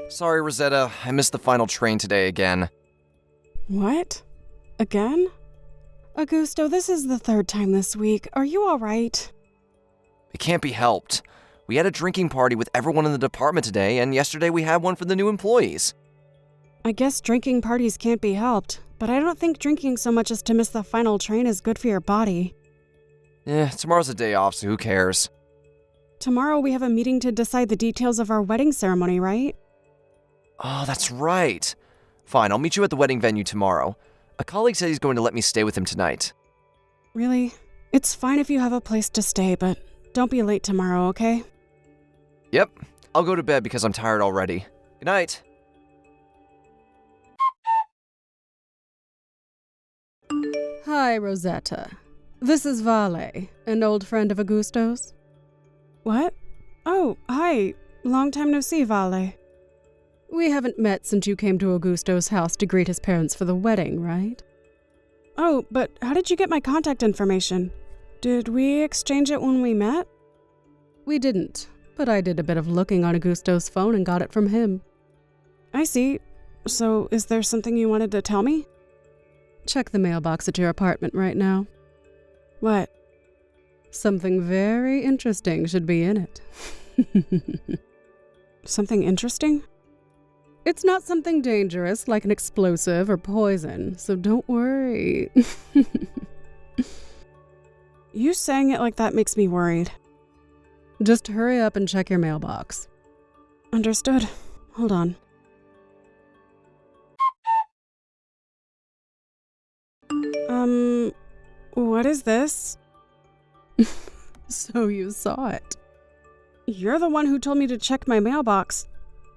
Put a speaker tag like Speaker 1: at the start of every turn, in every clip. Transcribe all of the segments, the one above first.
Speaker 1: Sorry, Rosetta, I missed the final train today again.
Speaker 2: What? Again? Augusto, this is the third time this week. Are you alright?
Speaker 1: It can't be helped. We had a drinking party with everyone in the department today, and yesterday we had one for the new employees.
Speaker 2: I guess drinking parties can't be helped, but I don't think drinking so much as to miss the final train is good for your body.
Speaker 1: Tomorrow's a day off, so who cares?
Speaker 2: Tomorrow we have a meeting to decide the details of our wedding ceremony, right?
Speaker 1: Oh, that's right. Fine, I'll meet you at the wedding venue tomorrow. A colleague said he's going to let me stay with him tonight.
Speaker 2: Really? It's fine if you have a place to stay, but don't be late tomorrow, okay?
Speaker 1: Yep, I'll go to bed because I'm tired already. Good night.
Speaker 3: Hi, Rosetta. This is Vale, an old friend of Augusto's.
Speaker 2: What? Oh, hi. Long time no see, Vale.
Speaker 3: We haven't met since you came to Augusto's house to greet his parents for the wedding, right?
Speaker 2: Oh, but how did you get my contact information? Did we exchange it when we met?
Speaker 3: We didn't, but I did a bit of looking on Augusto's phone and got it from him.
Speaker 2: I see. So, is there something you wanted to tell me?
Speaker 3: Check the mailbox at your apartment right now.
Speaker 2: What?
Speaker 3: Something very interesting should be in it.
Speaker 2: Something interesting?
Speaker 3: It's not something dangerous like an explosive or poison, so don't worry.
Speaker 2: You saying it like that makes me worried.
Speaker 3: Just hurry up and check your mailbox.
Speaker 2: Understood. Hold on. What is this?
Speaker 3: So you saw it.
Speaker 2: You're the one who told me to check my mailbox.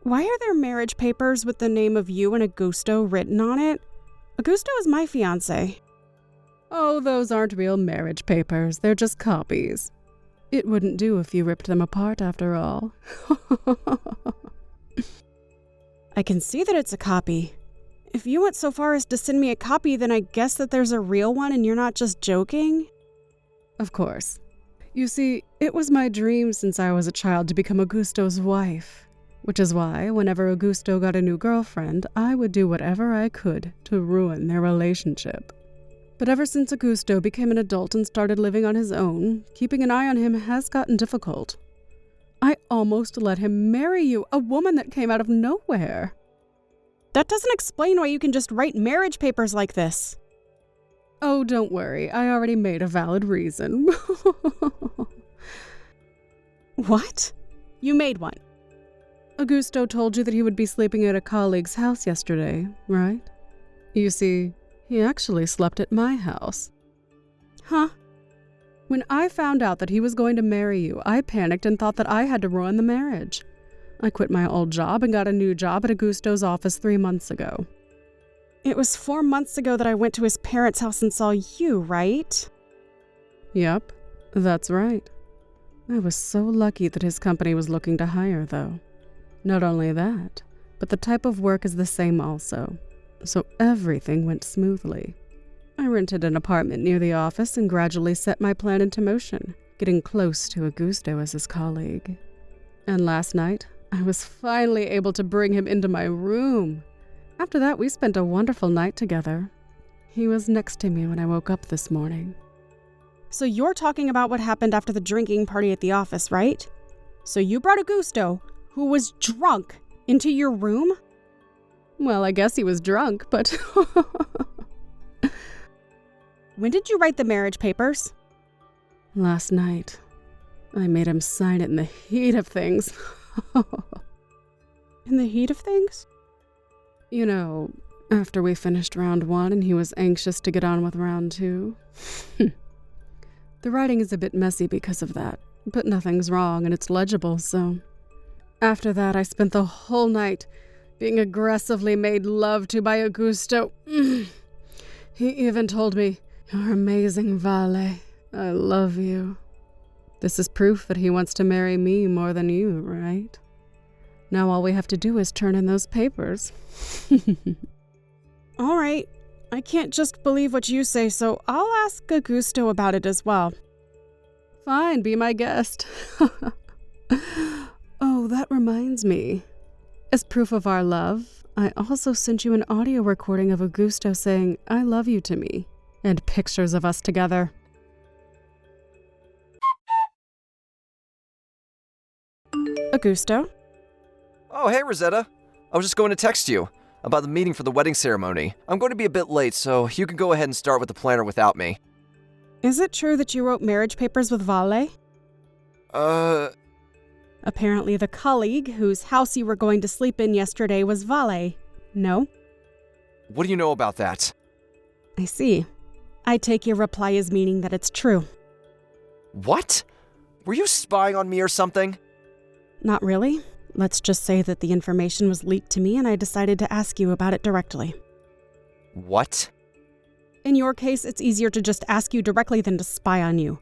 Speaker 2: Why are there marriage papers with the name of you and Augusto written on it? Augusto is my fiance.
Speaker 3: Oh, those aren't real marriage papers. They're just copies. It wouldn't do if you ripped them apart after all.
Speaker 2: I can see that it's a copy. If you went so far as to send me a copy, then I guess that there's a real one and you're not just joking?
Speaker 3: Of course. You see, it was my dream since I was a child to become Augusto's wife, which is why whenever Augusto got a new girlfriend, I would do whatever I could to ruin their relationship. But ever since Augusto became an adult and started living on his own, keeping an eye on him has gotten difficult. I almost let him marry you, a woman that came out of nowhere.
Speaker 2: That doesn't explain why you can just write marriage papers like this.
Speaker 3: Oh, don't worry. I already made a valid reason.
Speaker 2: What? You made one?
Speaker 3: Augusto told you that he would be sleeping at a colleague's house yesterday, right? You see, he actually slept at my house.
Speaker 2: Huh?
Speaker 3: When I found out that he was going to marry you, I panicked and thought that I had to ruin the marriage. I quit my old job and got a new job at Augusto's office 3 months ago.
Speaker 2: It was 4 months ago that I went to his parents' house and saw you, right?
Speaker 3: Yep, that's right. I was so lucky that his company was looking to hire, though. Not only that, but the type of work is the same also, so everything went smoothly. I rented an apartment near the office and gradually set my plan into motion, getting close to Augusto as his colleague. And last night, I was finally able to bring him into my room. After that, we spent a wonderful night together. He was next to me when I woke up this morning.
Speaker 2: So you're talking about what happened after the drinking party at the office, right? So you brought Augusto, who was drunk, into your room?
Speaker 3: Well, I guess he was drunk, but...
Speaker 2: When did you write the marriage papers?
Speaker 3: Last night. I made him sign it in the heat of things.
Speaker 2: In the heat of things?
Speaker 3: You know, after we finished round 1 and he was anxious to get on with round 2. The writing is a bit messy because of that, but nothing's wrong and it's legible, so... After that, I spent the whole night being aggressively made love to by Augusto. He even told me, "You're amazing, Vale. I love you." This is proof that he wants to marry me more than you, right? Now all we have to do is turn in those papers.
Speaker 2: All right. I can't just believe what you say, so I'll ask Augusto about it as well.
Speaker 3: Fine, be my guest. Oh, that reminds me. As proof of our love, I also sent you an audio recording of Augusto saying, "I love you" to me, and pictures of us together.
Speaker 2: Augusto?
Speaker 1: Oh, hey, Rosetta. I was just going to text you about the meeting for the wedding ceremony. I'm going to be a bit late, so you can go ahead and start with the planner without me.
Speaker 2: Is it true that you wrote marriage papers with Vale? Apparently the colleague whose house you were going to sleep in yesterday was Vale. No?
Speaker 1: What do you know about that?
Speaker 2: I see. I take your reply as meaning that it's true.
Speaker 1: What? Were you spying on me or something?
Speaker 2: Not really. Let's just say that the information was leaked to me and I decided to ask you about it directly.
Speaker 1: What?
Speaker 2: In your case, it's easier to just ask you directly than to spy on you.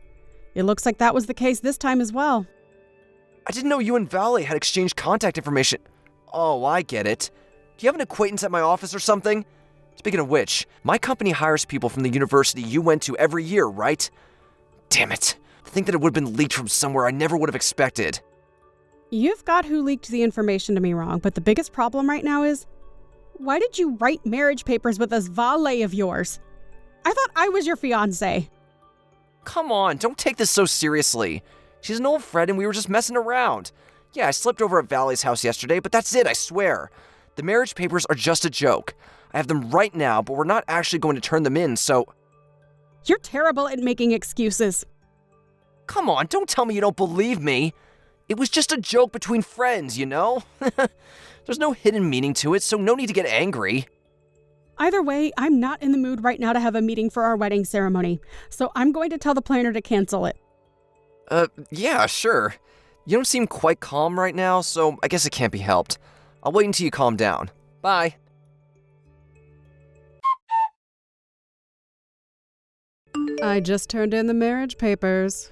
Speaker 2: It looks like that was the case this time as well.
Speaker 1: I didn't know you and Vale had exchanged contact information. Oh, I get it. Do you have an acquaintance at my office or something? Speaking of which, my company hires people from the university you went to every year, right? Damn it. To think that it would have been leaked from somewhere I never would have expected.
Speaker 2: You've got who leaked the information to me wrong, but the biggest problem right now is, why did you write marriage papers with this Vale of yours? I thought I was your fiance.
Speaker 1: Come on, don't take this so seriously. She's an old friend and we were just messing around. Yeah, I slept over at Vale's house yesterday, but that's it, I swear. The marriage papers are just a joke. I have them right now, but we're not actually going to turn them in, so...
Speaker 2: You're terrible at making excuses.
Speaker 1: Come on, don't tell me you don't believe me. It was just a joke between friends, you know? There's no hidden meaning to it, so no need to get angry.
Speaker 2: Either way, I'm not in the mood right now to have a meeting for our wedding ceremony, so I'm going to tell the planner to cancel it.
Speaker 1: Yeah, sure. You don't seem quite calm right now, so I guess it can't be helped. I'll wait until you calm down. Bye.
Speaker 3: I just turned in the marriage papers.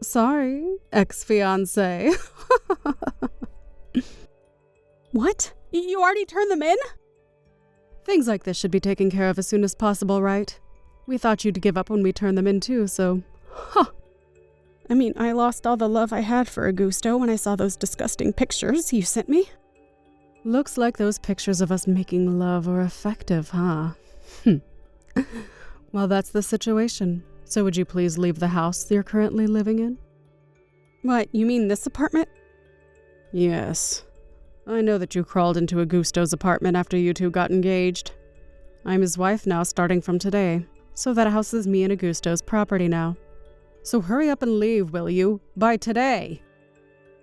Speaker 3: Sorry, ex-fiance.
Speaker 2: What? You already turned them in?
Speaker 3: Things like this should be taken care of as soon as possible, right? We thought you'd give up when we turned them in too, so...
Speaker 2: I mean, I lost all the love I had for Augusto when I saw those disgusting pictures you sent me.
Speaker 3: Looks like those pictures of us making love are effective, huh? Well, that's the situation. So would you please leave the house you're currently living in?
Speaker 2: What, you mean this apartment?
Speaker 3: Yes. I know that you crawled into Augusto's apartment after you two got engaged. I'm his wife now starting from today, so that house is me and Augusto's property now. So hurry up and leave, will you? By today!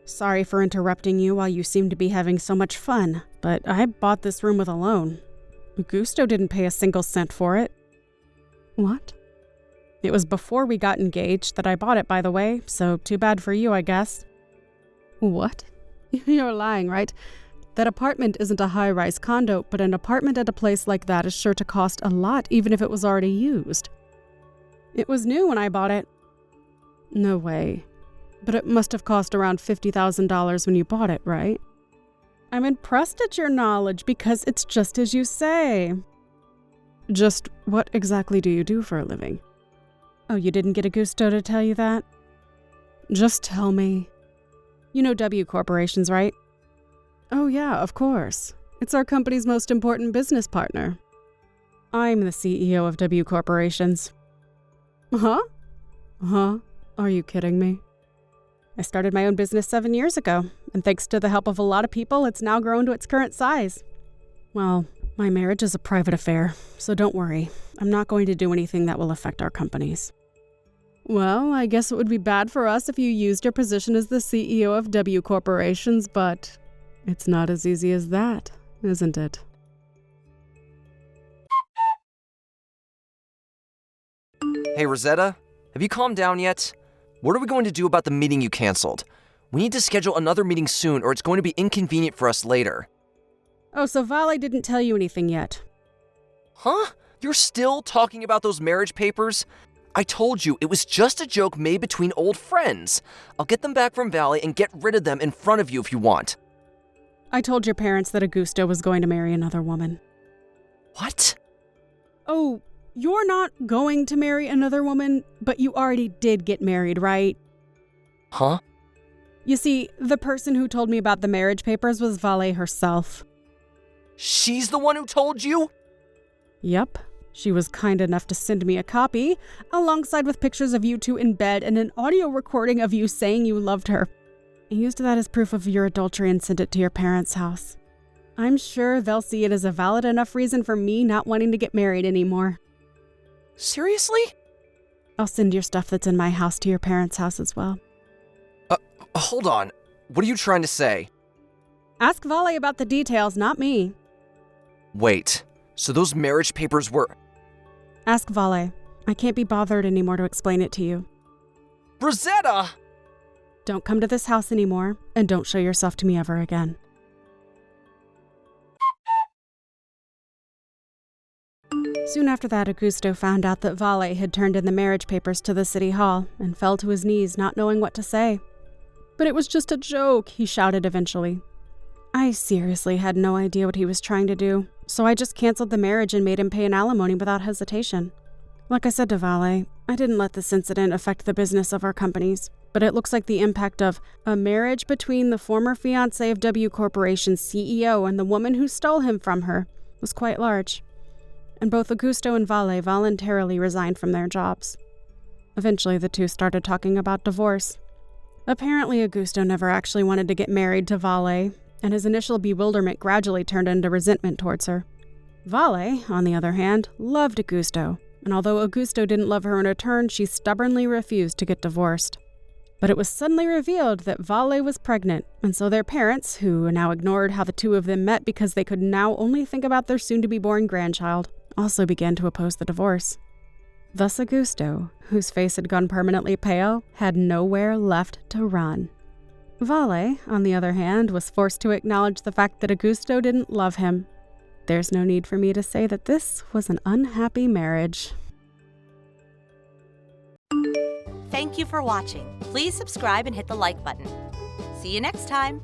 Speaker 2: Sorry for interrupting you while you seem to be having so much fun, but I bought this room with a loan. Augusto didn't pay a single cent for it.
Speaker 3: What?
Speaker 2: It was before we got engaged that I bought it, by the way, so too bad for you, I guess.
Speaker 3: What? You're lying, right? That apartment isn't a high-rise condo, but an apartment at a place like that is sure to cost a lot, even if it was already used.
Speaker 2: It was new when I bought it.
Speaker 3: No way. But it must have cost around $50,000 when you bought it, right?
Speaker 2: I'm impressed at your knowledge because it's just as you say.
Speaker 3: Just what exactly do you do for a living?
Speaker 2: Oh, you didn't get Augusto to tell you that?
Speaker 3: Just tell me.
Speaker 2: You know W Corporations, right?
Speaker 3: Oh yeah, of course. It's our company's most important business partner.
Speaker 2: I'm the CEO of W Corporations.
Speaker 3: Huh? Huh? Are you kidding me?
Speaker 2: I started my own business 7 years ago, and thanks to the help of a lot of people, it's now grown to its current size. Well, my marriage is a private affair, so don't worry. I'm not going to do anything that will affect our companies.
Speaker 3: Well, I guess it would be bad for us if you used your position as the CEO of W Corporations, but it's not as easy as that, isn't it?
Speaker 1: Hey, Rosetta, have you calmed down yet? What are we going to do about the meeting you canceled? We need to schedule another meeting soon or it's going to be inconvenient for us later.
Speaker 2: Oh, so Vale didn't tell you anything yet?
Speaker 1: Huh? You're still talking about those marriage papers? I told you, it was just a joke made between old friends. I'll get them back from Vale and get rid of them in front of you if you want.
Speaker 2: I told your parents that Augusto was going to marry another woman.
Speaker 1: What?
Speaker 2: Oh, you're not going to marry another woman, but you already did get married, right?
Speaker 1: Huh?
Speaker 2: You see, the person who told me about the marriage papers was Vale herself.
Speaker 1: She's the one who told you?
Speaker 2: Yep. She was kind enough to send me a copy, alongside with pictures of you two in bed and an audio recording of you saying you loved her. I used that as proof of your adultery and sent it to your parents' house. I'm sure they'll see it as a valid enough reason for me not wanting to get married anymore.
Speaker 1: Seriously?
Speaker 2: I'll send your stuff that's in my house to your parents' house as well.
Speaker 1: Hold on. What are you trying to say?
Speaker 2: Ask Vale about the details, not me.
Speaker 1: Wait, so those marriage papers were...
Speaker 2: Ask Vale. I can't be bothered anymore to explain it to you.
Speaker 1: Rosetta!
Speaker 2: Don't come to this house anymore, and don't show yourself to me ever again. Soon after that, Augusto found out that Vale had turned in the marriage papers to the city hall and fell to his knees, not knowing what to say. But it was just a joke, he shouted eventually. I seriously had no idea what he was trying to do, so I just canceled the marriage and made him pay an alimony without hesitation. Like I said to Vale, I didn't let this incident affect the business of our companies, but it looks like the impact of a marriage between the former fiance of W Corporation's CEO and the woman who stole him from her was quite large. And both Augusto and Vale voluntarily resigned from their jobs. Eventually, the two started talking about divorce. Apparently, Augusto never actually wanted to get married to Vale, and his initial bewilderment gradually turned into resentment towards her. Vale, on the other hand, loved Augusto, and although Augusto didn't love her in return, she stubbornly refused to get divorced. But it was suddenly revealed that Vale was pregnant, and so their parents, who now ignored how the two of them met because they could now only think about their soon-to-be-born grandchild, also began to oppose the divorce. Thus Augusto, whose face had gone permanently pale, had nowhere left to run. Vale, on the other hand, was forced to acknowledge the fact that Augusto didn't love him. There's no need for me to say that this was an unhappy marriage.
Speaker 4: Thank you for watching. Please subscribe and hit the like button. See you next time.